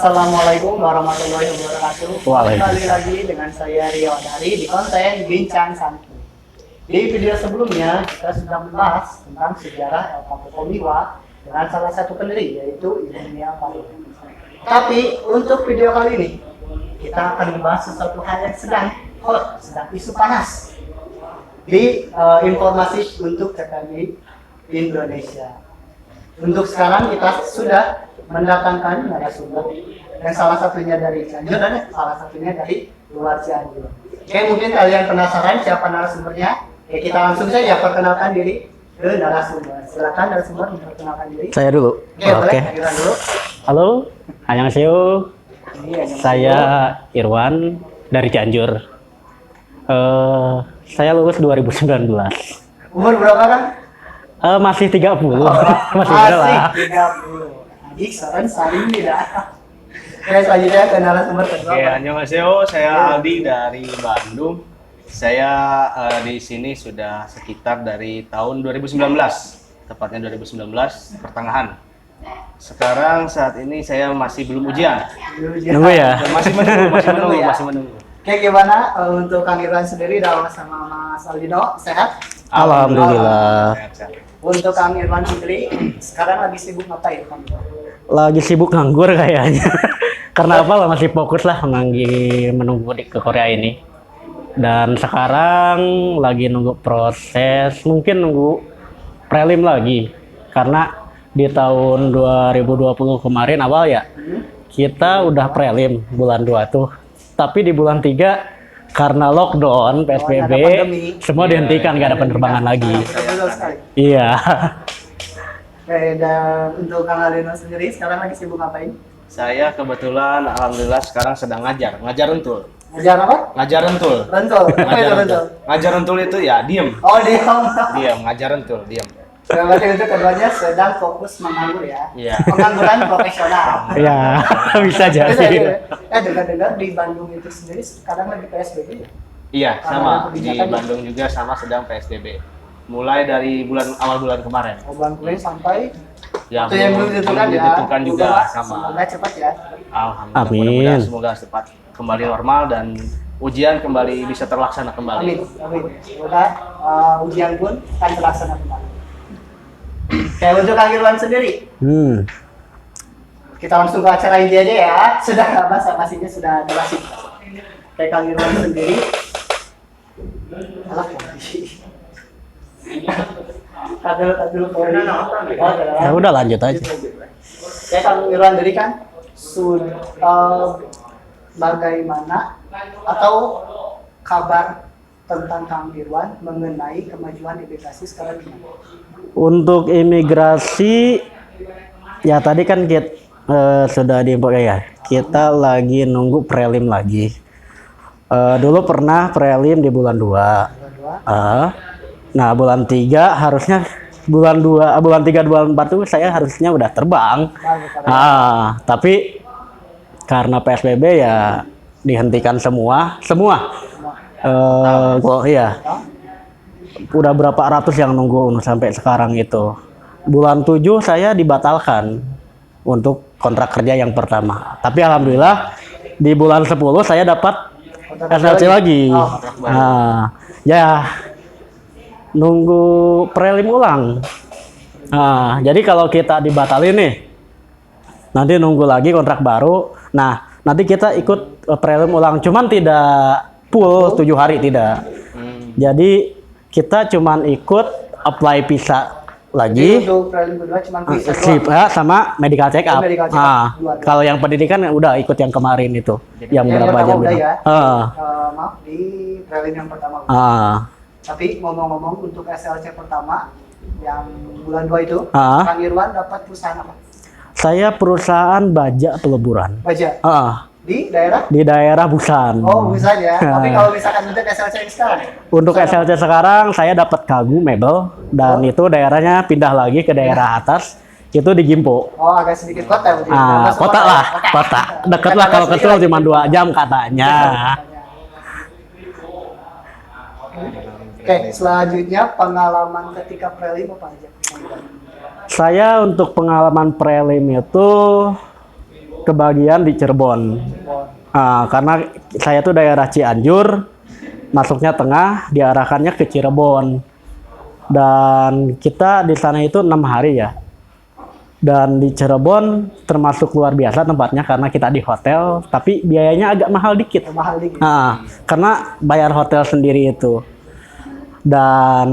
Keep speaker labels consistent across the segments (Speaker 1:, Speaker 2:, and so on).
Speaker 1: Assalamualaikum warahmatullahi wabarakatuh. Kembali lagi dengan saya Rio Dari di konten Bincang Santuy. Di video sebelumnya kita sudah membahas tentang sejarah El Campo Tomiwa dengan salah satu pendiri yaitu Ibu Nia Palu. Tapi untuk video kali ini kita akan membahas sesuatu hal yang sedang hot, sedang isu panas di informasi untuk TKI Indonesia. Untuk sekarang kita sudah mendatangkan narasumber yang salah satunya dari Cianjur dan salah satunya dari luar Cianjur. Oke, mungkin kalian penasaran siapa narasumbernya? Oke, kita langsung saja perkenalkan diri ke narasumber. Silakan narasumber memperkenalkan diri.
Speaker 2: Saya dulu.
Speaker 1: Oke. Dulu.
Speaker 2: Halo, annyeonghaseyo. Saya Irwan dari Cianjur. Saya lulus 2019.
Speaker 1: Umur berapa kan?
Speaker 2: Masih 30. Masih
Speaker 1: muda
Speaker 2: lah.
Speaker 1: 30. Adik sekarang saling tidak. Oke, selanjutnya ke narasumber kedua.
Speaker 3: Oke, annyeonghaseyo, saya Aldi dari Bandung. Saya di sini sudah sekitar dari tahun 2019, tepatnya 2019 pertengahan. Sekarang saat ini saya masih belum ujian.
Speaker 2: Nunggu ya?
Speaker 3: Masih menunggu.
Speaker 1: Oke, gimana untuk Kang Irwan sendiri dalam sama Mas Aldino? Sehat?
Speaker 2: Alhamdulillah.
Speaker 3: Sehat.
Speaker 1: Untuk Kang Irwan sendiri, sekarang lagi sibuk ngapain, Kang?
Speaker 2: Lagi sibuk nganggur kayaknya. Karena apa lah, masih fokus lah menunggu ke Korea ini. Dan sekarang lagi nunggu proses, mungkin nunggu prelim lagi. Karena di tahun 2020 kemarin awal ya, kita udah prelim bulan 2 tuh. Tapi di bulan 3 karena lockdown, PSBB, semua dihentikan, nggak ada penerbangan lagi.
Speaker 1: Betul sekali.
Speaker 2: Iya.
Speaker 1: Oke, dan untuk Kang Aldino sendiri sekarang lagi sibuk ngapain?
Speaker 3: Saya kebetulan alhamdulillah sekarang sedang ngajar rentul.
Speaker 1: Ngajar apa?
Speaker 3: Ngajar rentul.
Speaker 1: Rentul. Apa itu rentul?
Speaker 3: Ngajar rentul itu ya diem.
Speaker 1: Oh, diam.
Speaker 3: Diam, ngajar rentul, diem.
Speaker 1: Berarti untuk keduanya sedang fokus menganggur ya?
Speaker 3: Iya.
Speaker 1: Pengangguran profesional.
Speaker 2: Iya, bisa jadi.
Speaker 1: Dengar-dengar di Bandung itu sendiri sekarang lagi PSBB ya?
Speaker 3: Iya, sama. Di
Speaker 1: Kebijakan ya?
Speaker 3: Bandung juga sama sedang PSBB. Mulai dari awal bulan kemarin.
Speaker 1: Bulan kemarin sampai
Speaker 3: Ya,
Speaker 1: itu yang belum ditentukan ya.
Speaker 3: ditentukan juga sama.
Speaker 1: Semoga cepat ya.
Speaker 3: Alhamdulillah.
Speaker 2: Amin.
Speaker 3: Mudah-mudahan semoga cepat kembali normal dan ujian kembali bisa terlaksana kembali.
Speaker 1: Amin. Semoga ujian pun akan terlaksana kembali. Kayak untuk Kang Irwan sendiri, kita langsung ke acara inti aja ya. Sudah basa-basinya sudah jelas. Kayak Kang Irwan sendiri, alah Kadul
Speaker 2: Ya udah lanjut aja.
Speaker 1: Kayak Kang Irwan sendiri kan sudah bagaimana atau kabar tentang Kang Irwan mengenai kemajuan imigrasi sekarang ini?
Speaker 2: Untuk imigrasi, ya tadi kan kita sudah diinfo ya. Kita lagi nunggu prelim lagi. Dulu pernah prelim di bulan 2. Nah, bulan 3 harusnya bulan 3 bulan 4 tuh saya harusnya udah terbang. Tapi karena PSBB ya dihentikan semua. Iya. Udah berapa ratus yang nunggu sampai sekarang itu. Bulan 7 saya dibatalkan untuk kontrak kerja yang pertama. Tapi alhamdulillah di bulan 10 saya dapat SLC lagi. Ya nunggu prelim ulang. Jadi kalau kita dibatalin nih, nanti nunggu lagi kontrak baru. Nah, nanti kita ikut prelim ulang. Cuman tidak full 7 hari, tidak. Jadi kita cuman ikut apply visa lagi.
Speaker 1: Jadi untuk prelim kedua cuman visa
Speaker 2: sama medical check up. Kalau yang pendidikan udah ikut yang kemarin itu. Yang berapa jam itu.
Speaker 1: Ya? Maaf, di prelim yang pertama. Tapi ngomong-ngomong untuk SLC pertama yang bulan 2 itu, Kang Irwan dapat perusahaan apa?
Speaker 2: Saya perusahaan baja peleburan.
Speaker 1: Baja? Di daerah?
Speaker 2: Di daerah Busan.
Speaker 1: Oh, Busan ya. Tapi kalau misalkan untuk SLC yang sekarang?
Speaker 2: Untuk SLC sekarang saya dapat Kagu Mebel dan itu daerahnya pindah lagi ke daerah atas. Itu di Gimpo.
Speaker 1: Oh, agak sedikit kota berarti.
Speaker 2: Kota lah, kota. Deket lah, kalau ke Seoul cuma 2 jam katanya.
Speaker 1: Oke, selanjutnya pengalaman ketika prelim apa aja?
Speaker 2: Saya untuk pengalaman prelim itu kebagian di Cirebon. Karena saya tuh daerah Cianjur, masuknya tengah, diarahkannya ke Cirebon. Dan kita di sana itu 6 hari ya. Dan di Cirebon termasuk luar biasa tempatnya karena kita di hotel, tapi biayanya agak mahal dikit.
Speaker 1: Mahal dikit.
Speaker 2: Karena bayar hotel sendiri itu. Dan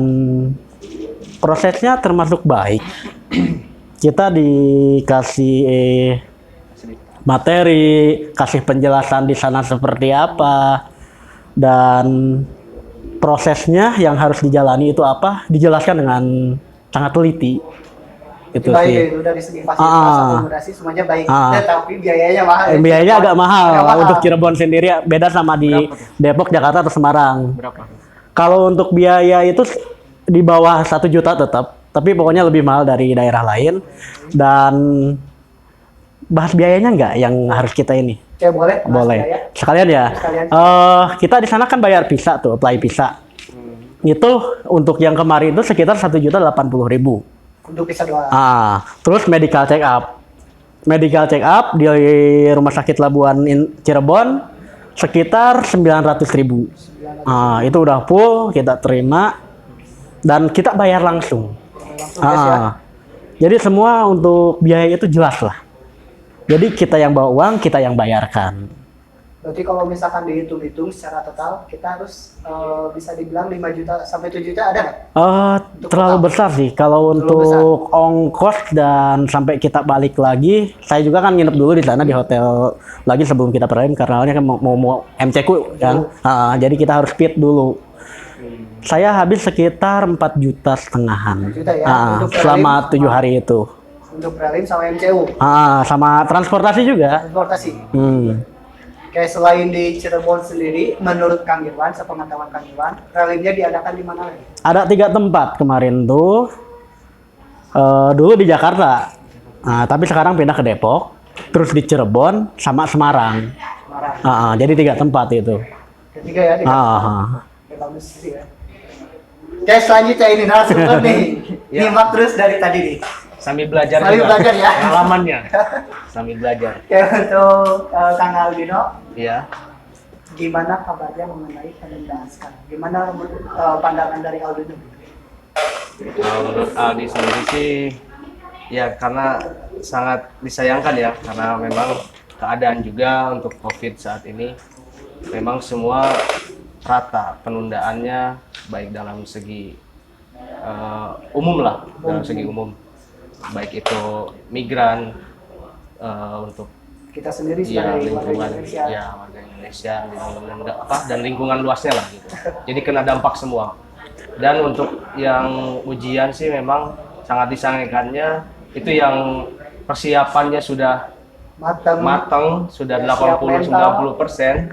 Speaker 2: prosesnya termasuk baik. Kita dikasih materi, kasih penjelasan di sana seperti apa, dan prosesnya yang harus dijalani itu apa, dijelaskan dengan sangat teliti. Itu
Speaker 1: baik
Speaker 2: sih.
Speaker 1: ya, itu dari segi fasilitas akomodasi semuanya baik. Tapi biayanya mahal.
Speaker 2: Biayanya agak mahal. Untuk
Speaker 1: mahal.
Speaker 2: Cirebon sendiri beda sama di Depok, Jakarta, atau Semarang.
Speaker 3: Berapa?
Speaker 2: Kalau untuk biaya itu di bawah 1 juta tetap, tapi pokoknya lebih mahal dari daerah lain. Dan bahas biayanya nggak yang harus kita ini?
Speaker 1: Ya boleh.
Speaker 2: Boleh.
Speaker 1: Biaya.
Speaker 2: Sekalian ya.
Speaker 1: Sekalian.
Speaker 2: Kita di sana kan bayar visa tuh, apply visa. Itu untuk yang kemarin itu sekitar 1.080.000.
Speaker 1: Untuk bisa doang.
Speaker 2: Terus medical check up. Medical check up di Rumah Sakit Labuan Cirebon sekitar 900.000. Itu udah full, kita terima dan kita bayar langsung. Jadi semua untuk biaya itu jelas lah. Jadi kita yang bawa uang, kita yang bayarkan.
Speaker 1: Berarti kalau misalkan dihitung-hitung secara total, kita harus bisa dibilang 5 juta sampai 7 juta ada nggak?
Speaker 2: Terlalu besar sih. Kalau untuk ongkos dan sampai kita balik lagi, saya juga kan nginep dulu di sana di hotel lagi sebelum kita perayaan karena awalnya kan mau MCQ kan. Jadi kita harus speed dulu. Saya habis sekitar 4,5 juta.
Speaker 1: 4 juta ya.
Speaker 2: Selama 7 hari itu.
Speaker 1: Untuk prelim sama MCU.
Speaker 2: Sama transportasi juga.
Speaker 1: Transportasi. Kayak selain di Cirebon sendiri, menurut Kang Irwan, sepengetahuan Kang Irwan, prelimnya diadakan di mana lagi?
Speaker 2: Ada 3 tempat kemarin tuh. Dulu di Jakarta, tapi sekarang pindah ke Depok, terus di Cirebon sama Semarang. Jadi 3 tempat itu.
Speaker 1: Ketiga ya? Bagus sih ya. Oke, selanjutnya ini narasumber nih. Nyimak terus dari tadi nih.
Speaker 3: Sambil belajar
Speaker 1: Sambil
Speaker 3: juga.
Speaker 1: belajar ya.
Speaker 3: Pengalamannya. Sambil belajar.
Speaker 1: Oke, untuk Kang Aldino,
Speaker 3: Iya.
Speaker 1: gimana kabarnya mengenai penundaan sekarang? Gimana pandangan dari Aldino?
Speaker 3: Menurut Aldi sendiri sih, ya karena sangat disayangkan ya, karena memang keadaan juga untuk COVID saat ini, memang semua rata penundaannya, baik dalam segi umum lah, dalam segi umum. Baik itu migran, untuk
Speaker 1: Kita sendiri
Speaker 3: ya,
Speaker 1: sebagai warga
Speaker 3: lingkungan
Speaker 1: Indonesia.
Speaker 3: ya warga Indonesia dan lingkungan luasnya lah gitu. Jadi kena dampak semua. Dan untuk yang ujian sih memang sangat disayangkannya itu yang persiapannya sudah matang sudah 80-90%.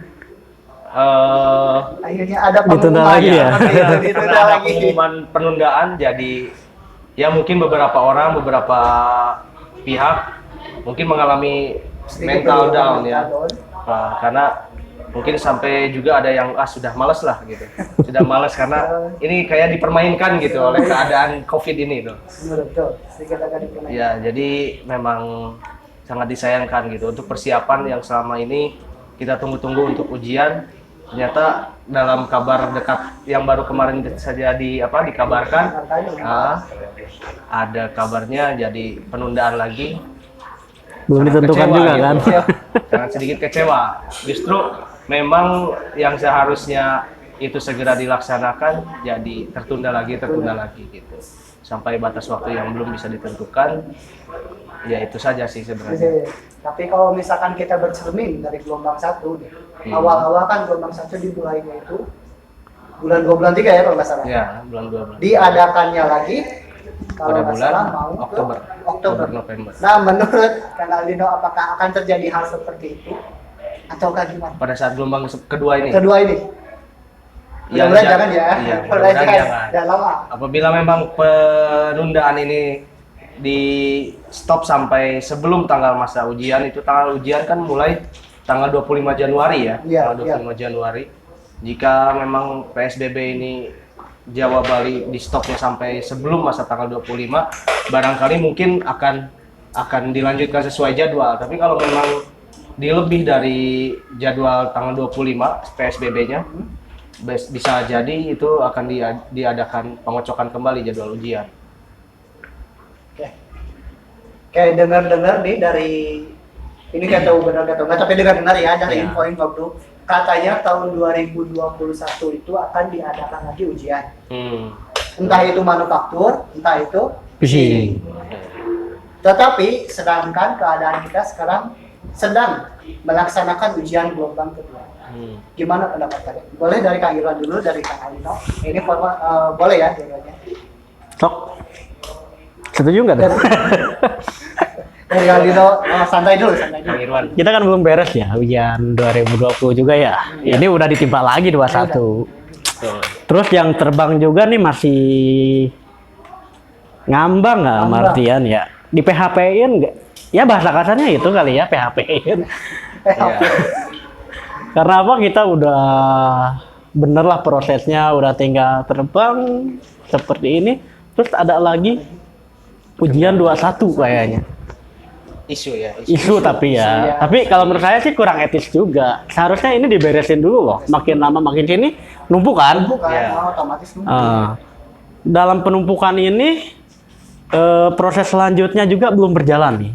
Speaker 1: Akhirnya ada
Speaker 2: Ditunda lagi ya?
Speaker 1: Ditunda
Speaker 3: Karena ada
Speaker 1: lagi.
Speaker 3: pengumuman penundaan, jadi ya mungkin beberapa pihak mungkin mengalami mental down ya. Karena mungkin sampai juga ada yang sudah malas lah gitu. Sudah malas karena ini kayak dipermainkan gitu oleh keadaan COVID ini tuh.
Speaker 1: Betul. Sedikit agak dipermainkan.
Speaker 3: Ya, jadi memang sangat disayangkan gitu untuk persiapan yang selama ini kita tunggu-tunggu untuk ujian. Ternyata dalam kabar dekat yang baru kemarin saja dikabarkan, ada kabarnya jadi penundaan lagi.
Speaker 2: Belum
Speaker 3: Sangat
Speaker 2: ditentukan
Speaker 3: kecewa
Speaker 2: juga
Speaker 3: gitu.
Speaker 2: kan?
Speaker 3: Sangat sedikit kecewa. Justru memang yang seharusnya itu segera dilaksanakan jadi tertunda lagi gitu. Sampai batas waktu yang belum bisa ditentukan. Ya itu saja sih sebenarnya.
Speaker 1: Tapi kalau misalkan kita bercermin dari gelombang 1 nih, awal-awal kan gelombang 1 dimulainya itu bulan 2 bulan 3 ya kalau nggak salah.
Speaker 3: Ya, bulan 2 bulan.
Speaker 1: Diadakannya lagi kalau
Speaker 3: Pada
Speaker 1: nggak
Speaker 3: bulan
Speaker 1: salah mau
Speaker 3: Oktober, November.
Speaker 1: Nah, menurut Kang Aldino apakah akan terjadi hal seperti itu ataukah gimana?
Speaker 3: Pada saat gelombang kedua ini.
Speaker 1: Kedua ini.
Speaker 3: Ya,
Speaker 1: Mudah-mudahan jangan ya.
Speaker 3: Iya,
Speaker 1: Mudah-mudahan
Speaker 3: jangan.
Speaker 1: jangan lama.
Speaker 3: Apabila memang penundaan ini di stop sampai sebelum tanggal masa ujian, itu tanggal ujian kan mulai tanggal 25 Januari ya.
Speaker 1: Iya,
Speaker 3: Tanggal 25 Januari. Jika memang PSBB ini Jawa Bali di stopnya sampai sebelum masa tanggal 25, barangkali mungkin akan akan dilanjutkan sesuai jadwal. Tapi kalau memang dilebih dari jadwal tanggal 25 PSBB-nya, bisa jadi itu akan diadakan pengocokan kembali jadwal ujian.
Speaker 1: Oke. Kayak dengar-dengar nih dari ini nggak tahu benar nggak tahu nggak, tapi dengar-dengar ya dari
Speaker 3: Ya.
Speaker 1: info-info bro, katanya tahun 2021 itu akan diadakan lagi ujian. Entah itu manufaktur, entah itu
Speaker 2: Pusing.
Speaker 1: tetapi sedangkan keadaan kita sekarang sedang melaksanakan ujian gelombang kedua. Gimana pendapat kalian? Boleh dari Kang Irwan dulu, dari Kang Alino. Ini boleh ya dua-duanya.
Speaker 2: Sok. Setuju nggak tuh?
Speaker 1: Dari Alino, santai dulu, santai dulu.
Speaker 3: Kang Irwan.
Speaker 2: Kita kan belum beres ya ujian 2020 juga ya. Ini udah ditimpa lagi 21.
Speaker 3: Betul.
Speaker 2: Terus yang terbang juga nih masih ngambang nggak
Speaker 1: Ngambang.
Speaker 2: Martian ya? Di PHP-in nggak? Ya bahasa kasarnya itu kali ya PHP-in.
Speaker 3: Iya.
Speaker 2: Karena apa kita udah bener lah prosesnya, udah tinggal terbang seperti ini. Terus ada lagi ujian 21 kayaknya.
Speaker 3: Isu ya.
Speaker 2: Isu tapi ya.
Speaker 1: Isu, ya.
Speaker 2: Tapi kalau menurut saya sih kurang etis juga. Seharusnya ini diberesin dulu loh. Makin lama makin sini numpuk kan?
Speaker 1: Bukan,
Speaker 3: Ya.
Speaker 1: otomatis numpuk.
Speaker 2: Dalam penumpukan ini proses selanjutnya juga belum berjalan nih.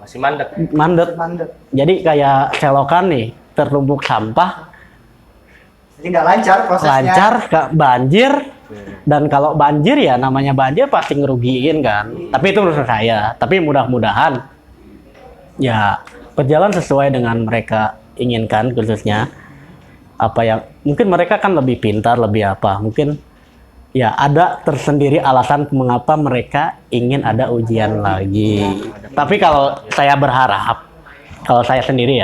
Speaker 3: Masih mandek.
Speaker 2: Mandet.
Speaker 1: Mandek.
Speaker 2: Jadi kayak selokan nih, tertumpuk sampah,
Speaker 1: Jadi nggak lancar prosesnya.
Speaker 2: lancar, banjir. Dan kalau banjir ya namanya banjir pasti ngerugiin kan. Tapi itu menurut saya. Tapi mudah-mudahan ya berjalan sesuai dengan mereka inginkan, khususnya apa yang mungkin mereka kan lebih pintar, lebih apa. Mungkin ya ada tersendiri alasan mengapa mereka ingin ada ujian lagi. Tapi kalau saya berharap, kalau saya sendiri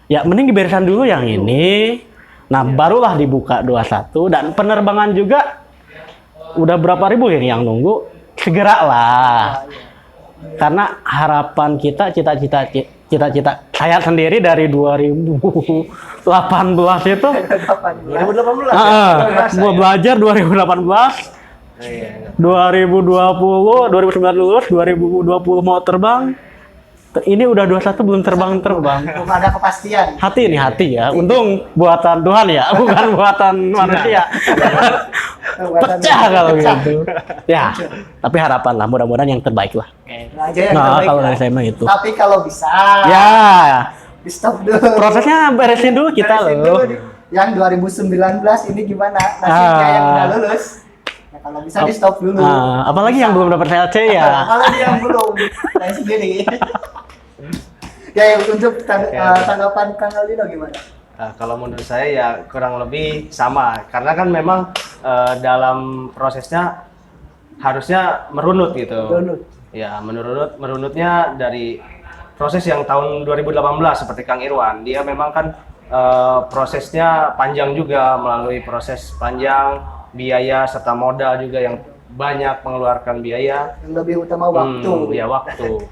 Speaker 2: ya mending dibereskan dulu yang ini. Nah, barulah dibuka 21 dan penerbangan juga udah berapa ribu ini yang nunggu, segera lah. Karena harapan kita, cita-cita saya sendiri dari 2018 itu
Speaker 3: 2018.
Speaker 2: mau belajar 2018,
Speaker 3: Iya.
Speaker 2: 2020, 2019 lulus, 2020 mau terbang. Ini udah 21 belum terbang.
Speaker 1: Belum ada kepastian.
Speaker 2: Hati nih, hati ya. Untung buatan Tuhan ya, bukan buatan manusia. Pecah kalau gitu. Ya, tapi harapan lah, mudah-mudahan yang terbaik lah.
Speaker 1: Nah, aja yang
Speaker 2: Nah,
Speaker 1: terbaik
Speaker 2: kalau
Speaker 1: lah.
Speaker 2: dari saya mah itu.
Speaker 1: Tapi kalau bisa,
Speaker 2: Ya,
Speaker 1: di stop dulu.
Speaker 2: prosesnya beresin dulu kita
Speaker 1: Beresin
Speaker 2: loh.
Speaker 1: dulu nih. Yang 2019 ini gimana? Nasibnya yang udah lulus. Nah, kalau bisa di stop dulu.
Speaker 2: Apalagi yang belum dapat CLC ya.
Speaker 1: Kalau dia yang belum, saya sendiri. Ya, untuk tanggapan Kang Aldino gimana?
Speaker 3: Nah, kalau menurut saya ya kurang lebih sama, karena kan memang dalam prosesnya harusnya merunut gitu.
Speaker 1: Merunut.
Speaker 3: Ya, merunutnya dari proses yang tahun 2018 seperti Kang Irwan, dia memang kan prosesnya panjang juga, melalui proses panjang, biaya serta modal juga yang banyak, mengeluarkan biaya.
Speaker 1: Yang lebih utama waktu.
Speaker 3: Ya waktu.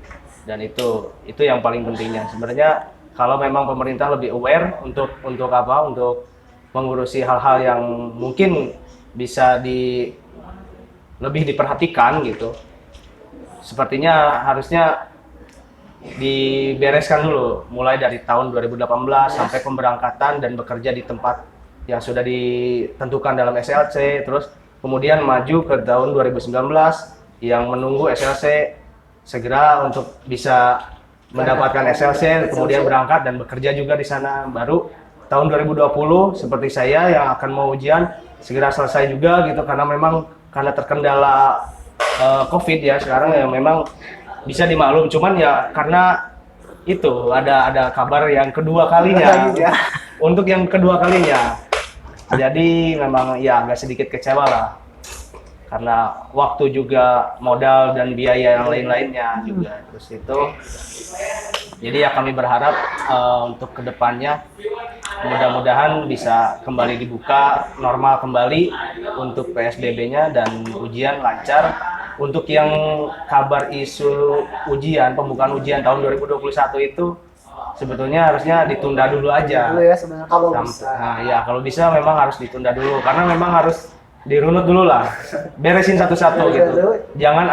Speaker 3: Dan itu yang paling pentingnya sebenarnya. Kalau memang pemerintah lebih aware untuk apa, untuk mengurusi hal-hal yang mungkin bisa lebih diperhatikan gitu, sepertinya harusnya dibereskan dulu mulai dari tahun 2018 sampai pemberangkatan dan bekerja di tempat yang sudah ditentukan dalam SLC, terus kemudian maju ke tahun 2019 yang menunggu SLC segera untuk bisa mendapatkan SLC, kemudian berangkat dan bekerja juga di sana. Baru tahun 2020 seperti saya yang akan mau ujian segera selesai juga gitu, karena terkendala COVID ya sekarang, yang memang bisa dimaklum. Cuman ya karena itu ada kabar yang kedua kalinya,
Speaker 1: Ya.
Speaker 3: untuk yang kedua kalinya. Jadi memang ya agak sedikit kecewa lah. Karena waktu juga, modal dan biaya yang lain-lainnya juga. Terus itu, jadi ya kami berharap untuk kedepannya mudah-mudahan bisa kembali dibuka normal kembali untuk PSBB-nya dan ujian lancar. Untuk yang kabar isu ujian, pembukaan ujian tahun 2021 itu sebetulnya harusnya ditunda dulu aja.
Speaker 1: Dulu ya sebenarnya kalau bisa.
Speaker 3: Nah ya kalau bisa memang harus ditunda dulu, karena memang harus dirunut dulu lah, beresin satu-satu gitu. Jangan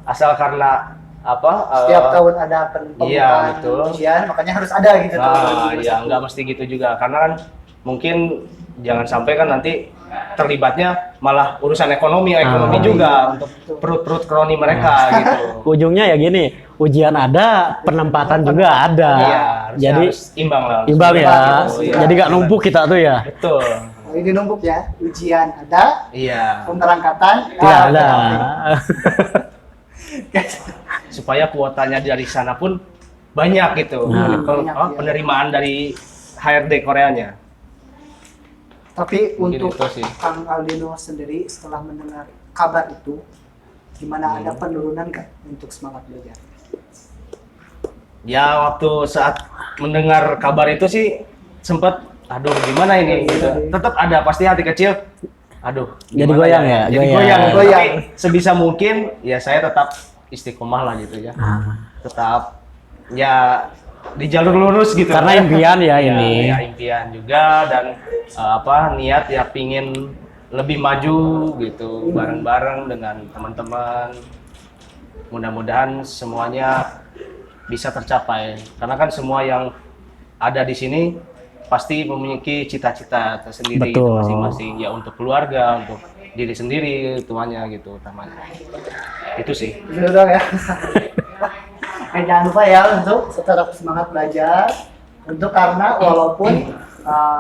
Speaker 3: asal karena
Speaker 1: Setiap tahun ada
Speaker 3: iya,
Speaker 1: pembukaan
Speaker 3: betul.
Speaker 1: ujian, makanya harus ada gitu tahun 2021.
Speaker 3: Ya nggak mesti gitu juga, karena kan mungkin jangan sampai kan nanti terlibatnya malah urusan ekonomi juga untuk perut-perut kroni mereka gitu.
Speaker 2: Ujungnya ya gini, ujian ada, penempatan juga ada.
Speaker 3: Iya,
Speaker 2: jadi
Speaker 3: harus imbang lah.
Speaker 2: imbang ya.
Speaker 3: Iya.
Speaker 2: Jadi nggak numpuk kita tuh ya.
Speaker 3: Betul.
Speaker 1: Ini numpuk ya, ujian ada,
Speaker 3: Iya.
Speaker 1: pemberangkatan
Speaker 2: Tidak ada.
Speaker 3: Supaya kuotanya dari sana pun banyak gitu.
Speaker 1: Banyak,
Speaker 3: Penerimaan dari HRD Koreanya.
Speaker 1: Tapi
Speaker 3: Mungkin
Speaker 1: untuk
Speaker 3: itu sih.
Speaker 1: Kang Aldino sendiri setelah mendengar kabar itu, gimana ada penurunan nggak untuk semangat belajar?
Speaker 3: Ya waktu saat mendengar kabar itu sih sempat, aduh gimana ini gitu. Tetap ada pasti hati kecil. Aduh,
Speaker 2: Jadi
Speaker 3: gimana
Speaker 2: goyang ya?
Speaker 3: Jadi
Speaker 2: Goyang.
Speaker 3: goyang. Tapi sebisa mungkin ya saya tetap istiqomah lah gitu ya. Tetap ya di jalur lurus gitu.
Speaker 2: Karena impian ya ini.
Speaker 3: Ya impian juga dan niat ya pingin lebih maju gitu bareng-bareng dengan teman-teman. Mudah-mudahan semuanya bisa tercapai. Karena kan semua yang ada di sini pasti memiliki cita-cita tersendiri gitu,
Speaker 2: Betul.
Speaker 3: masing-masing ya, untuk keluarga, untuk diri sendiri tuanya gitu utamanya. Itu sih.
Speaker 1: Itu dong ya. Jangan lupa ya untuk tetap semangat belajar. Untuk karena walaupun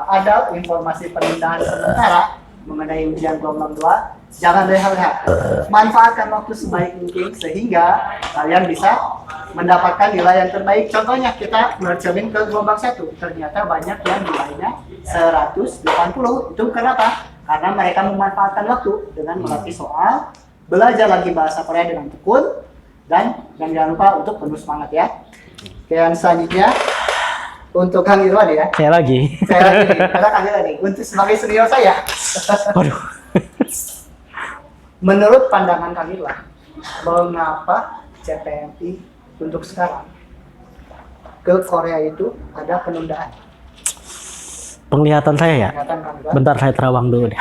Speaker 1: ada informasi penundaan sementara mengenai ujian gelombang 2, jangan leha-leha. Manfaatkan waktu sebaik mungkin sehingga kalian bisa mendapatkan nilai yang terbaik. Contohnya kita bercermin ke gelombang 1, ternyata banyak yang nilainya 180. Itu kenapa? Karena mereka memanfaatkan waktu dengan melatih soal, belajar lagi bahasa Korea dengan tekun, dan jangan lupa untuk penuh semangat ya. Oke, yang selanjutnya untuk Kang Irwan ya.
Speaker 2: Saya lagi.
Speaker 1: Saya lagi, karena Kang Irwan nih, untuk sebagai senior saya.
Speaker 2: Waduh.
Speaker 1: Menurut pandangan Kang Irwan, mengapa CPNI untuk sekarang ke Korea itu ada penundaan?
Speaker 2: Penglihatan saya ya.
Speaker 1: Kelihatan Kang Irwan?
Speaker 2: Bentar saya terawang dulu deh.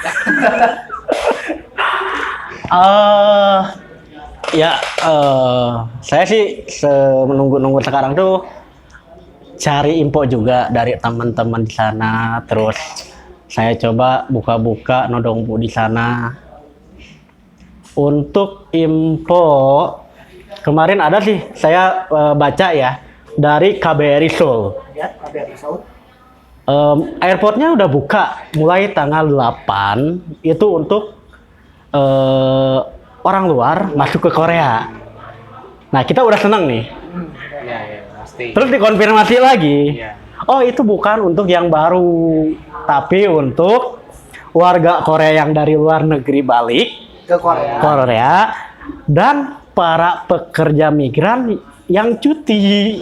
Speaker 2: Saya sih menunggu-nunggu sekarang tuh cari info juga dari teman-teman di sana. Terus saya coba buka-buka Nodongbu di sana. Untuk info kemarin ada sih saya baca ya dari KBRI Seoul.
Speaker 1: Ya, KBRI Seoul.
Speaker 2: Airportnya udah buka mulai tanggal 8 itu untuk orang luar masuk ke Korea. Nah, kita udah senang nih.
Speaker 3: Ya, pasti.
Speaker 2: Terus dikonfirmasi lagi.
Speaker 3: Iya.
Speaker 2: Oh, itu bukan untuk yang baru, tapi untuk warga Korea yang dari luar negeri balik
Speaker 1: Ke Korea.
Speaker 2: Korea dan para pekerja migran yang cuti.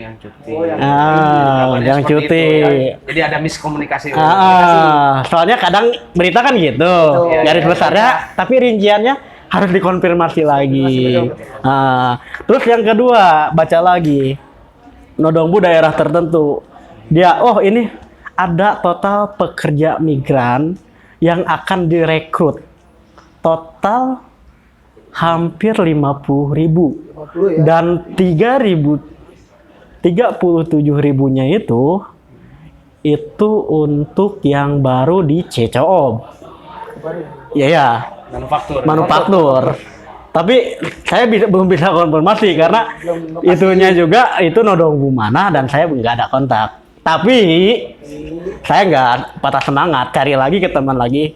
Speaker 3: Yang cuti.
Speaker 1: Oh, yang
Speaker 3: Kabarnya
Speaker 2: Yang
Speaker 3: seperti
Speaker 2: cuti.
Speaker 3: itu, ya. Jadi ada miskomunikasi.
Speaker 2: Soalnya kadang berita kan gitu,
Speaker 1: Betul.
Speaker 2: garis
Speaker 1: Iya,
Speaker 2: besarnya, tapi rinciannya harus dikonfirmasi lagi.
Speaker 1: betul.
Speaker 2: Terus yang kedua, baca lagi, Nodongbu daerah tertentu, dia, oh ini ada total pekerja migran yang akan direkrut, total hampir 50.000
Speaker 1: 50 ya.
Speaker 2: dan 37.000-nya itu untuk yang baru di Checheom. Iya ya, manufaktur. Tapi saya belum bisa konfirmasi karena itunya juga itu Nodongbu mana dan saya nggak ada kontak. Tapi saya nggak patah semangat, cari lagi ke teman lagi.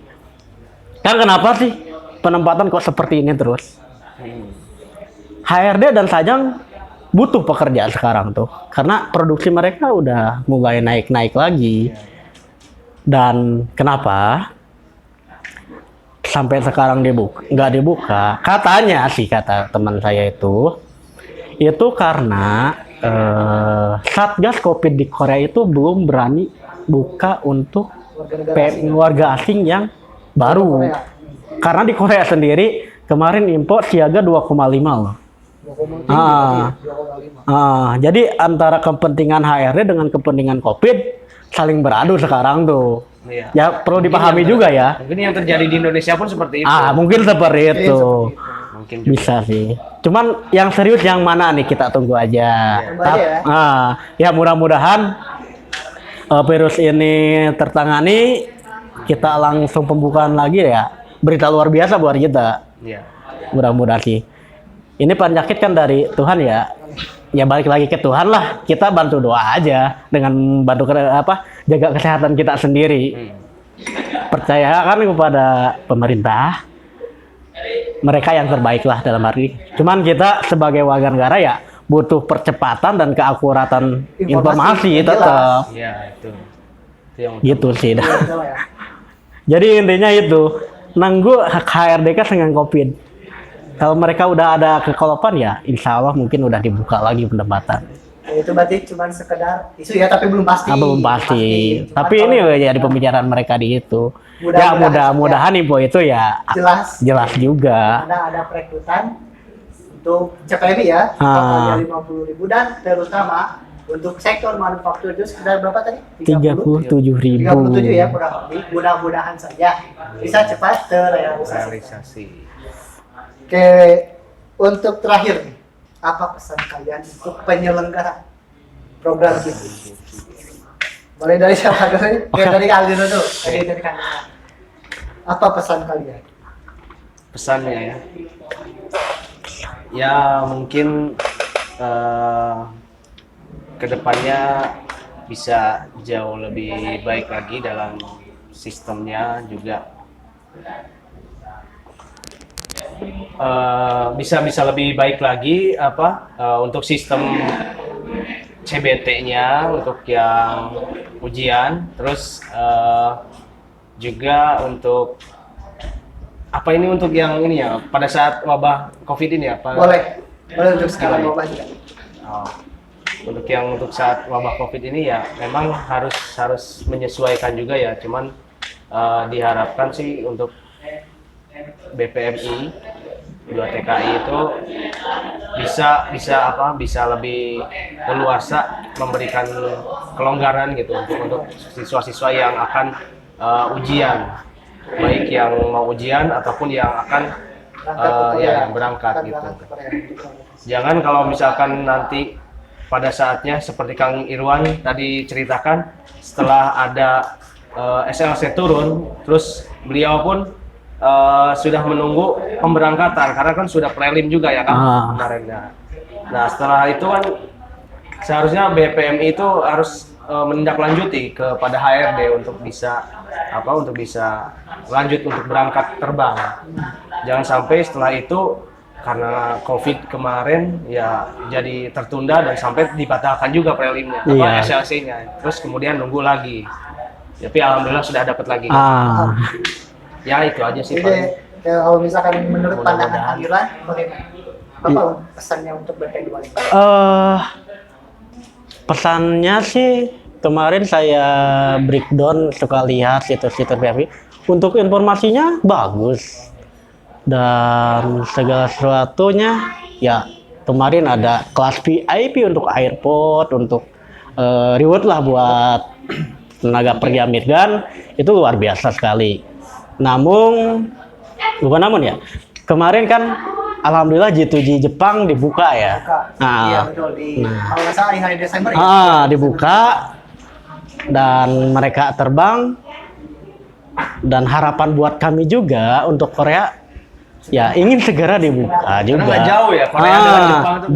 Speaker 2: Kan kenapa sih penempatan kok seperti ini terus? HRD dan Sajang butuh pekerjaan sekarang tuh karena produksi mereka udah mulai naik lagi. Dan kenapa sampai sekarang nggak dibuka? Katanya sih, kata teman saya itu karena Satgas Covid di Korea itu belum berani buka untuk warga asing yang baru. Karena di Korea sendiri kemarin impor siaga 2,5 loh.
Speaker 1: 2,5.
Speaker 2: Jadi antara kepentingan HRD dengan kepentingan COVID saling beradu sekarang tuh.
Speaker 3: Iya.
Speaker 2: Ya perlu dipahami juga ya.
Speaker 3: Mungkin yang terjadi di Indonesia pun seperti itu.
Speaker 2: Mungkin seperti itu.
Speaker 3: mungkin juga.
Speaker 2: Bisa sih. Cuman yang serius yang mana nih kita tunggu aja.
Speaker 1: Tunggu aja ya.
Speaker 2: Ya mudah-mudahan virus ini tertangani, kita langsung pembukaan lagi ya. Berita luar biasa buat kita.
Speaker 3: Iya.
Speaker 2: Mudah-mudahan sih. Ini penyakit kan dari Tuhan ya. Ya balik lagi ke Tuhan lah. Kita bantu doa aja dengan bantu jaga kesehatan kita sendiri. Percayakan kepada pemerintah. Mereka yang terbaik lah dalam arti. Cuman kita sebagai warga negara ya butuh percepatan dan keakuratan informasi
Speaker 1: yang
Speaker 2: tetap.
Speaker 3: Iya, itu. Itu yang
Speaker 2: Gitu sih.
Speaker 1: Betul ya.
Speaker 2: Jadi intinya itu, nanggu HRDK dengan COVID. Kalau mereka udah ada kekolopan ya, insya Allah mungkin udah dibuka lagi pendapatan.
Speaker 1: Ya, itu berarti cuma sekedar isu ya, tapi belum pasti.
Speaker 2: Belum pasti. Tapi ini jadi pembicaraan mereka di itu. Ya
Speaker 1: Mudah-mudahan
Speaker 2: mudah-mudahan info itu ya
Speaker 1: jelas
Speaker 2: juga.
Speaker 1: ada perekrutan untuk CPMI ya, totalnya 50.000 dan terutama untuk sektor manufaktur itu sekitar berapa tadi?
Speaker 2: 37.000.
Speaker 1: 37 ya kurang lebih. Mudah-mudahan saja bisa cepat terrealisasi.
Speaker 3: realisasi.
Speaker 1: Oke, untuk terakhir nih, apa pesan kalian untuk penyelenggara program ini? Mulai dari siapa dulu? Dari Aldino dulu. Dari Kandina. Apa pesan kalian?
Speaker 3: Pesannya ya. Ya mungkin kedepannya bisa jauh lebih baik lagi dalam sistemnya juga. Bisa lebih baik lagi untuk sistem CBT-nya untuk yang ujian, terus juga untuk untuk yang ini ya pada saat wabah COVID ini apa?
Speaker 1: Boleh untuk skala wabah juga.
Speaker 3: Untuk saat wabah COVID ini ya memang harus menyesuaikan juga ya, cuman diharapkan sih untuk BPMI 2 TKI itu bisa lebih leluasa memberikan kelonggaran gitu untuk siswa-siswa yang akan ujian, baik yang mau ujian ataupun yang akan berangkat gitu. Jangan kalau misalkan nanti pada saatnya seperti Kang Irwan tadi ceritakan, setelah ada SLC turun, terus beliau pun sudah menunggu pemberangkatan karena kan sudah prelim juga ya kan kemarin ya. Nah setelah itu kan seharusnya BPMI itu harus menindaklanjuti kepada HRD untuk bisa lanjut untuk berangkat terbang. Jangan sampai setelah itu karena COVID kemarin ya jadi tertunda dan sampai dibatalkan juga prelimnya SLC-nya. Terus kemudian nunggu lagi. Tapi alhamdulillah sudah dapat lagi. Ya itu aja sih.
Speaker 1: Jadi kalau misalkan menurut pandangan Kang Irwan, bagaimana? Apa pesannya untuk BP25?
Speaker 2: Pesannya sih kemarin saya breakdown, suka lihat situs-situs BPMI. Untuk informasinya bagus dan segala sesuatunya ya. Kemarin ada kelas VIP untuk airport, untuk reward lah buat tenaga kerja migran, itu luar biasa sekali. Kemarin kan alhamdulillah G2G Jepang dibuka ya.
Speaker 1: Iya betul, kalau nggak salah hari Desember ya.
Speaker 2: Dibuka dan mereka terbang, dan harapan buat kami juga untuk Korea ya ingin segera dibuka juga.
Speaker 3: Nggak jauh ya Korea dengan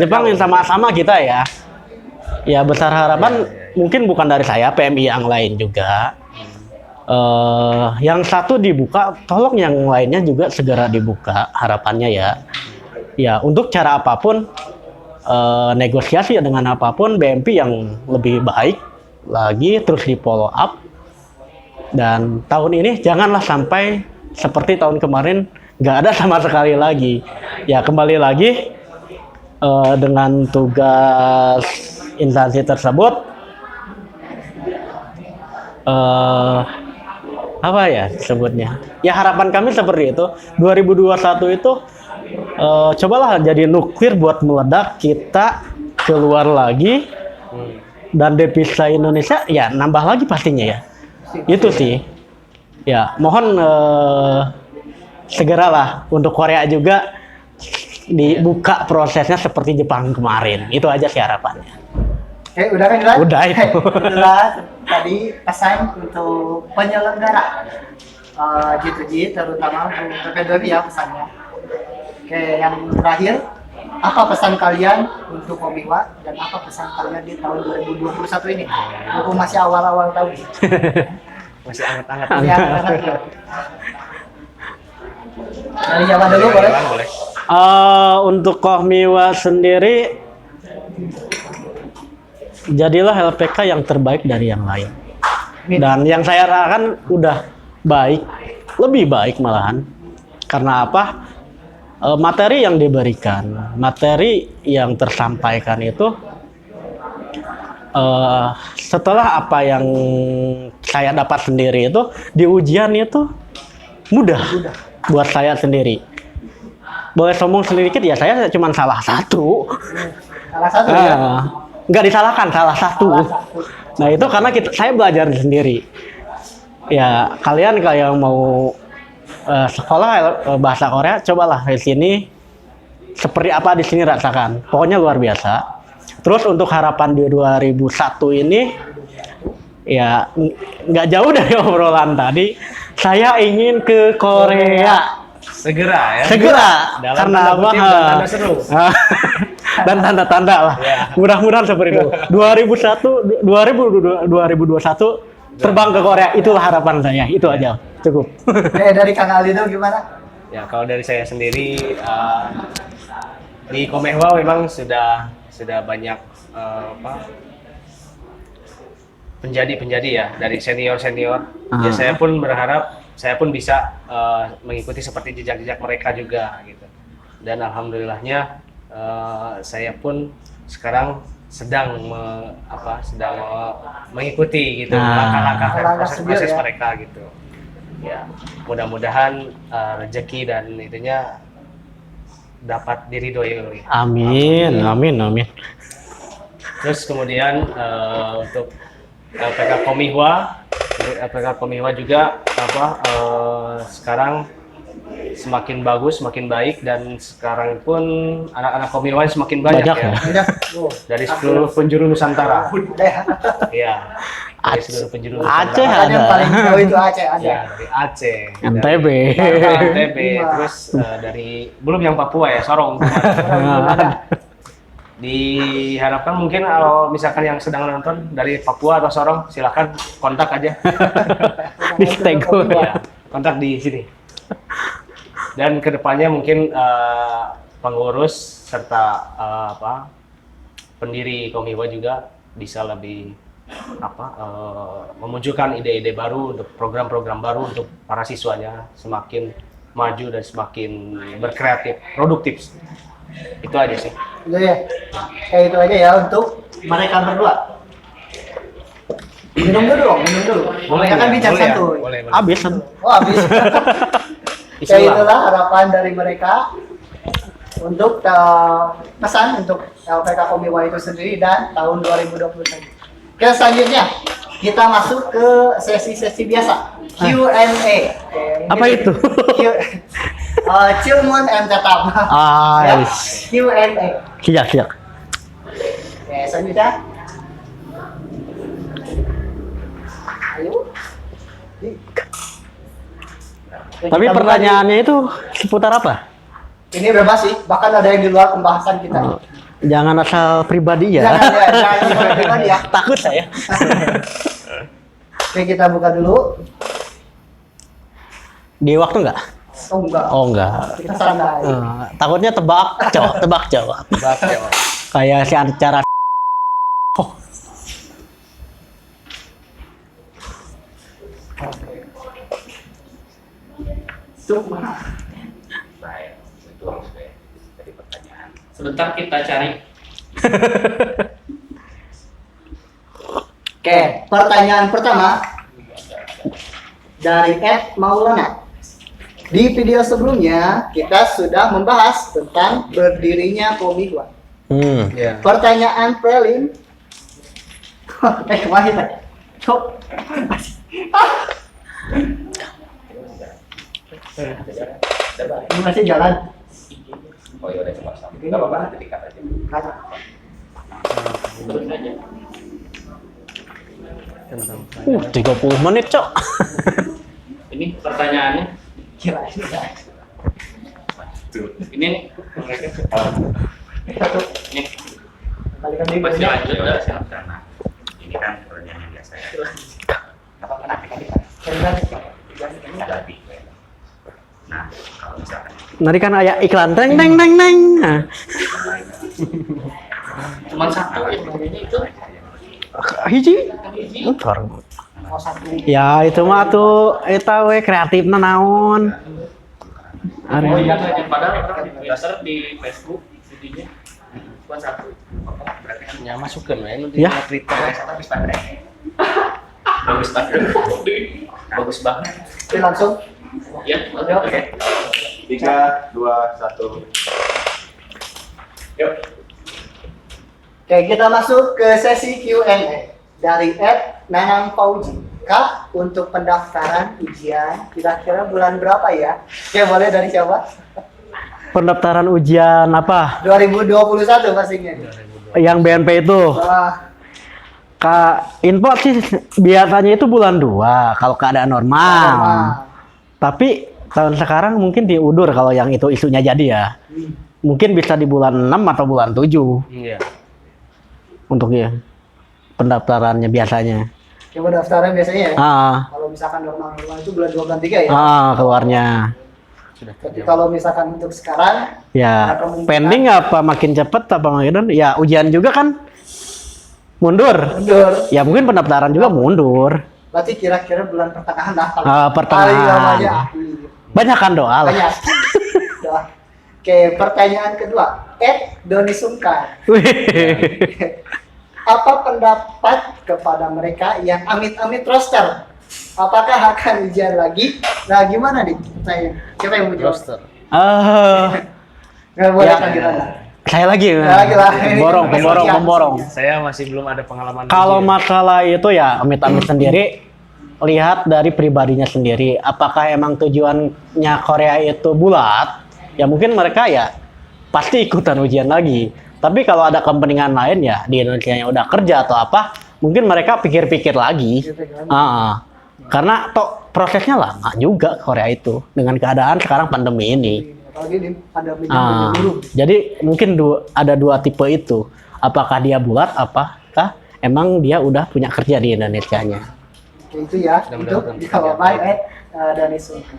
Speaker 2: Jepang yang sama-sama kita ya. Ya besar harapan mungkin bukan dari saya, PMI yang lain juga. Yang satu dibuka, tolong yang lainnya juga segera dibuka harapannya ya. Ya untuk cara apapun, negosiasi dengan apapun BMP yang lebih baik lagi, terus di follow up. Dan tahun ini janganlah sampai seperti tahun kemarin nggak ada sama sekali lagi. Ya kembali lagi dengan tugas instansi tersebut. Apa ya sebutnya? Ya harapan kami seperti itu. 2021 itu cobalah jadi nuklir buat meledak, kita keluar lagi dan devisa Indonesia ya nambah lagi pastinya ya. Itu sih. Ya mohon segeralah untuk Korea juga dibuka prosesnya seperti Jepang kemarin. Itu aja sih harapannya.
Speaker 1: Oke, udah kan Glenn?
Speaker 2: Udah itu.
Speaker 1: Itulah tadi pesan untuk penyelenggara G2G, terutama untuk PPDB ya pesannya. Oke, yang terakhir, apa pesan kalian untuk Komiwa dan apa pesan kalian di tahun 2021 ini? Mumpung masih awal-awal tahun.
Speaker 3: Masih anget-anget.
Speaker 1: Masih hangat-hangat ya. Dari Jawa dulu boleh?
Speaker 3: Boleh.
Speaker 2: Untuk Komiwa sendiri, jadilah LPK yang terbaik dari yang lain. Dan yang saya rasakan udah baik, lebih baik malahan. Karena apa? Materi yang diberikan, materi yang tersampaikan itu setelah apa yang saya dapat sendiri itu di ujian itu mudah buat saya sendiri. Boleh sombong sedikit ya, saya cuma salah satu.
Speaker 1: Salah satu ya.
Speaker 2: Nggak disalahkan, salah satu. Nah itu karena saya belajar sendiri. Ya kalian kalau yang mau sekolah bahasa Korea, cobalah di sini seperti apa di sini rasakan. Pokoknya luar biasa. Terus untuk harapan di 2001 ini, ya nggak jauh dari obrolan tadi. Saya ingin ke Korea.
Speaker 3: Segera ya.
Speaker 2: Segera.
Speaker 3: Dalam
Speaker 2: Karena
Speaker 3: tanda
Speaker 2: apa?
Speaker 3: kutip dan tanda seru.
Speaker 2: Dan tanda-tanda lah.
Speaker 3: Ya.
Speaker 2: Mudah-mudahan seperti itu. 2021 terbang ke Korea, itulah harapan saya. Itu aja, cukup.
Speaker 1: Dari Kang Aldi itu gimana?
Speaker 3: Ya kalau dari saya sendiri di Komehwa memang sudah banyak penjadi ya dari senior. Ya saya pun berharap saya pun bisa mengikuti seperti jejak-jejak mereka juga gitu. Dan alhamdulillahnya saya pun sekarang sedang mengikuti gitu langkah-langkah dan proses
Speaker 1: ya.
Speaker 3: mereka gitu. Ya, mudah-mudahan rezeki dan itunya dapat diridhoi oleh.
Speaker 2: Amin, amin, amin.
Speaker 3: Terus kemudian untuk LPK Komihwa juga sekarang semakin bagus, semakin baik, dan sekarang pun anak-anak Komihwa semakin banyak ya. Dari seluruh penjuru Nusantara. Iya. Dari seluruh penjuru
Speaker 2: Aceh
Speaker 3: Nusantara.
Speaker 1: Yang paling jauh itu Aceh ada.
Speaker 3: Ya, dari Aceh,
Speaker 2: NTB.
Speaker 3: dari NTB, terus dari belum yang Papua ya, Sorong. Diharapkan mungkin kalau misalkan yang sedang nonton dari Papua atau Sorong, silakan kontak aja.
Speaker 2: Di Stego.
Speaker 3: Ya, kontak di sini. Dan kedepannya mungkin pengurus serta pendiri Komihwa juga bisa lebih memunculkan ide-ide baru untuk program-program baru untuk para siswanya semakin maju dan semakin berkreatif, produktif. Itu aja sih.
Speaker 1: Itu ya. Kayak itu aja ya untuk mereka berdua. Minum dulu.
Speaker 3: Boleh,
Speaker 1: Mereka kan bicara
Speaker 3: boleh ya?
Speaker 1: santuy.
Speaker 3: Boleh.
Speaker 2: Habis.
Speaker 1: Oh, habis. Kayak itulah harapan dari mereka untuk pesan untuk LPK Komihwa itu sendiri dan tahun 2021. Oke, selanjutnya kita masuk ke sesi-sesi biasa Q&A.
Speaker 2: Apa itu?
Speaker 1: Cilmun and tetap.
Speaker 2: Ah,
Speaker 1: Q&A.
Speaker 2: siap.
Speaker 1: Oke, selanjutnya. Ayo.
Speaker 2: Tapi pertanyaannya itu seputar apa?
Speaker 1: Ini bebas sih, bahkan ada yang di luar pembahasan kita.
Speaker 2: Jangan asal pribadi ya.
Speaker 1: Jangan pribadi ya.
Speaker 2: Takut saya.
Speaker 1: Oke, kita buka dulu.
Speaker 2: Di waktu nggak?
Speaker 1: Oh enggak.
Speaker 2: Oh enggak.
Speaker 1: Kita santai.
Speaker 2: Takutnya tebak jawab. Kayak si acara.
Speaker 4: Sebentar kita cari.
Speaker 1: Oke, pertanyaan pertama dari Ed Maulana. Di video sebelumnya kita sudah membahas tentang berdirinya Komihwa.
Speaker 3: Ya.
Speaker 1: Pertanyaan prelim. Kemarin. Cok. Masih jalan.
Speaker 5: Oh ya udah coba sama. Gak apa-apa nanti dikat aja.
Speaker 1: Kata.
Speaker 4: Terus aja.
Speaker 2: 30 menit, Cok.
Speaker 4: Ini pertanyaannya.
Speaker 1: Kira-kira.
Speaker 4: Ini nih. Mereka.
Speaker 1: Satu.
Speaker 4: Ini.
Speaker 1: Kembalikan diri.
Speaker 4: Masih lanjut dah.
Speaker 5: Karena ini kan pertanyaan yang biasa ya. Gak apa-apa nanti kan kita ganti. Nah, kalau misalkan
Speaker 2: Nanti kan ayah iklan teng teng teng teng. Nah,
Speaker 4: Cuman satu ya. Itu.
Speaker 2: hiji.
Speaker 4: Hiji.
Speaker 2: Motor.
Speaker 1: Oh, satu.
Speaker 2: Ya itu mah tuh eta we kreatifna naon.
Speaker 4: Oh iya aja. Padahal orang di Twitter, di Facebook, videonya cuma satu.
Speaker 3: Berarti kan ya masukkan ya nanti
Speaker 2: Ya.
Speaker 3: Twitter.
Speaker 5: bagus banget. Bagus banget. Bagus banget.
Speaker 1: Oke, langsung.
Speaker 4: Ya,
Speaker 1: Oke.
Speaker 5: 3, 2, 1. Yuk.
Speaker 1: Oke, kita masuk ke sesi Q&A dari Nanang Fauji. Kak, untuk pendaftaran ujian kira-kira bulan berapa ya? Oke, boleh dari siapa?
Speaker 2: Pendaftaran ujian apa?
Speaker 1: 2021 pastinya.
Speaker 2: Yang BNP itu.
Speaker 1: Wah,
Speaker 2: Kak, info sih biasanya itu bulan 2 kalau keadaan normal. Tapi tahun sekarang mungkin diundur kalau yang itu isunya jadi ya. Mungkin bisa di bulan 6 atau bulan 7
Speaker 3: Iya.
Speaker 2: untuk ya pendaftarannya biasanya.
Speaker 1: coba daftaran biasanya ya.
Speaker 2: Ah,
Speaker 1: Kalau misalkan normal-normal itu bulan 2 bulan 3 ya.
Speaker 2: keluarnya.
Speaker 1: Tapi kalau misalkan untuk sekarang
Speaker 2: Ya,
Speaker 1: Atau mungkin-
Speaker 2: pending apa makin cepet apa makin ya ujian juga kan mundur.
Speaker 1: mundur.
Speaker 2: Ya mungkin pendaftaran juga mundur.
Speaker 1: Berarti kira-kira bulan pertengahan lah.
Speaker 2: Pertengahan.
Speaker 1: Paling lamanya April.
Speaker 2: Banyak kan doa lah.
Speaker 1: Banyak. Doa. Oke, pertanyaan kedua. Doni Sungkar.
Speaker 2: Wih.
Speaker 1: Apa pendapat kepada mereka yang amit-amit roster? Apakah akan ujian lagi? Nah, gimana nih? Siapa yang mau jawab?
Speaker 3: Roster.
Speaker 1: Nggak boleh
Speaker 2: Ya.
Speaker 1: panggilan lah.
Speaker 2: Saya lagi.
Speaker 1: Lagi lah.
Speaker 2: Pemborong.
Speaker 3: Saya masih belum ada pengalaman.
Speaker 2: Kalau
Speaker 3: ujian.
Speaker 2: masalah itu ya amit-amit sendiri, lihat dari pribadinya sendiri. Apakah emang tujuannya Korea itu bulat? Ya mungkin mereka ya pasti ikutan ujian lagi. Tapi kalau ada kepentingan lain ya di Indonesia yang udah kerja atau apa, mungkin mereka pikir-pikir lagi. Karena toh prosesnya lama juga Korea itu dengan keadaan sekarang pandemi ini.
Speaker 1: Apalagi di pandemi dulu.
Speaker 2: Jadi mungkin ada dua tipe itu. Apakah dia bulat, apakah emang dia udah punya kerja di Indonesianya?
Speaker 1: Oke, itu ya untuk jawaban Doni Sungkar.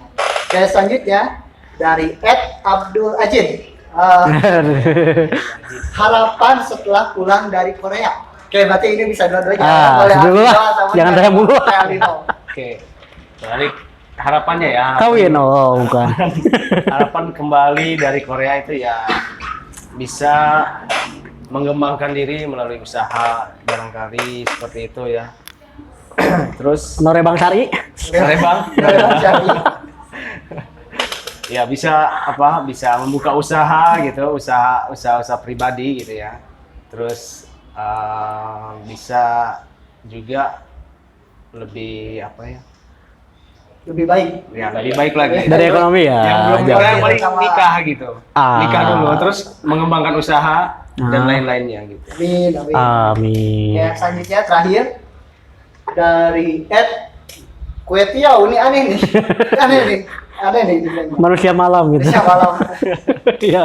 Speaker 1: Oke, selanjutnya dari Abdul Ajin. Harapan setelah pulang dari Korea. Oke, berarti ini bisa dua-duanya.
Speaker 2: Dulu lah. Jangan saya mulu.
Speaker 3: Oke. Balik harapannya ya.
Speaker 2: Kawin, oh bukan.
Speaker 3: Harapan kembali dari Korea itu ya bisa mengembangkan diri melalui usaha barangkali seperti itu ya. Terus
Speaker 2: Norebang Sari.
Speaker 3: Norebang. Ya bisa bisa membuka usaha gitu, usaha pribadi gitu ya. Terus bisa juga lebih
Speaker 1: Lebih baik.
Speaker 3: ya lebih baik lagi.
Speaker 2: Dari ekonomi ya.
Speaker 3: Yang belum
Speaker 2: jauh.
Speaker 3: yang paling nikah gitu. Nikah dulu terus mengembangkan usaha dan lain-lainnya gitu.
Speaker 1: Amin, amin.
Speaker 2: Amin.
Speaker 1: Ya, selanjutnya terakhir dari Kue Tiaw, ini aneh nih. Aneh nih. Aneh nih.
Speaker 2: Manusia malam gitu.
Speaker 1: Indonesia malam.
Speaker 2: Iya.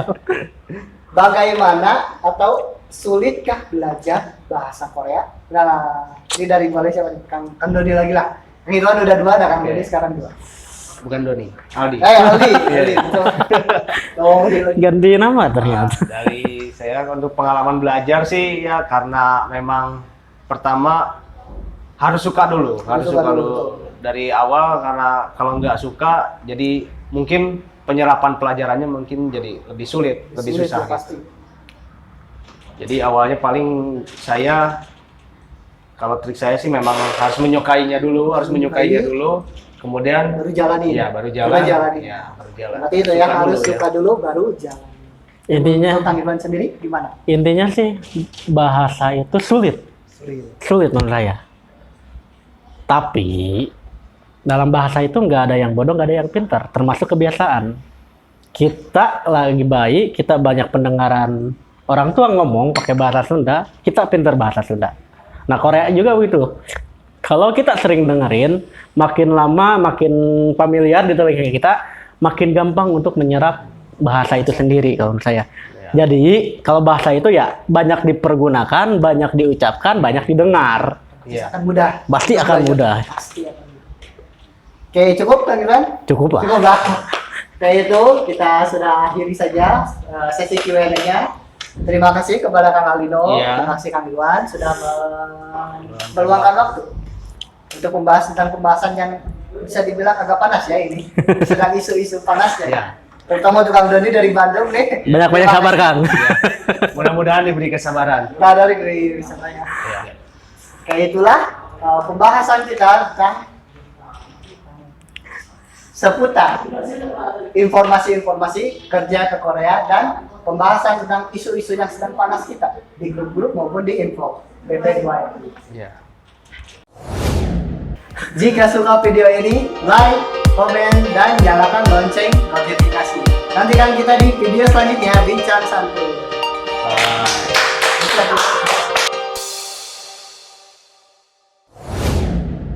Speaker 1: Bagaimana atau sulitkah belajar bahasa Korea? Nah, ini dari Malaysia, Kang Dodi lagi lah. Yang itu kan udah 2, ada Kang Dodi sekarang 2.
Speaker 3: Bukan Doni, Aldi.
Speaker 1: Aldi. Betul. Oh,
Speaker 2: Ganti nama ternyata.
Speaker 3: Dari saya untuk pengalaman belajar sih ya karena memang pertama harus suka dulu, harus suka dulu dari awal karena kalau nggak suka jadi mungkin penyerapan pelajarannya mungkin jadi lebih sulit, lebih susah.
Speaker 1: pasti.
Speaker 3: Jadi awalnya paling saya kalau trik saya sih memang harus menyukainya dulu, kemudian
Speaker 1: Baru jalani.
Speaker 3: ya baru jalan.
Speaker 1: jalani.
Speaker 3: Ya, baru jalan.
Speaker 1: Berarti itu ya, harus
Speaker 3: dulu,
Speaker 1: suka dulu baru jalan.
Speaker 2: Intinya
Speaker 1: Tentang Ivan sendiri gimana?
Speaker 2: intinya sih bahasa itu sulit menurut saya. Tapi dalam bahasa itu nggak ada yang bodoh, nggak ada yang pintar, termasuk kebiasaan. kita lagi baik, kita banyak pendengaran orang tua ngomong pakai bahasa Sunda, kita pintar bahasa Sunda. Nah, Korea juga begitu. Kalau kita sering dengerin, makin lama, makin familiar di telinga kita, makin gampang untuk menyerap bahasa itu sendiri kalau menurut saya. Jadi, kalau bahasa itu ya banyak dipergunakan, banyak diucapkan, banyak didengar.
Speaker 3: Iya.
Speaker 1: Akan mudah.
Speaker 2: Pasti akan mudah.
Speaker 1: Pasti akan mudah. Oke, cukup Kang Irwan?
Speaker 2: Cukup lah.
Speaker 1: Cukup lah. Kayak itu kita sudah akhiri saja sesi Q&A-nya. Terima kasih kepada Kang Alino,
Speaker 3: Iya.
Speaker 1: terima kasih Kang Irwan sudah meluangkan waktu untuk membahas tentang pembahasan yang bisa dibilang agak panas ya ini. Sedang isu-isu panas ya.
Speaker 3: Iya.
Speaker 1: Terutama untuk Kang Doni dari Bandung nih.
Speaker 2: Banyak-banyak sabar, Kang.
Speaker 3: Mudah-mudahan diberi kesabaran.
Speaker 1: Nah, dari semuanya. Kayak itulah pembahasan kita tentang seputar informasi-informasi kerja ke Korea dan pembahasan tentang isu-isu yang sedang panas kita di grup-grup maupun di info BB2.
Speaker 3: Iya.
Speaker 1: Jika suka video ini, like, komen, dan nyalakan lonceng notifikasi. Nantikan kita di video selanjutnya, Bincang Santuy.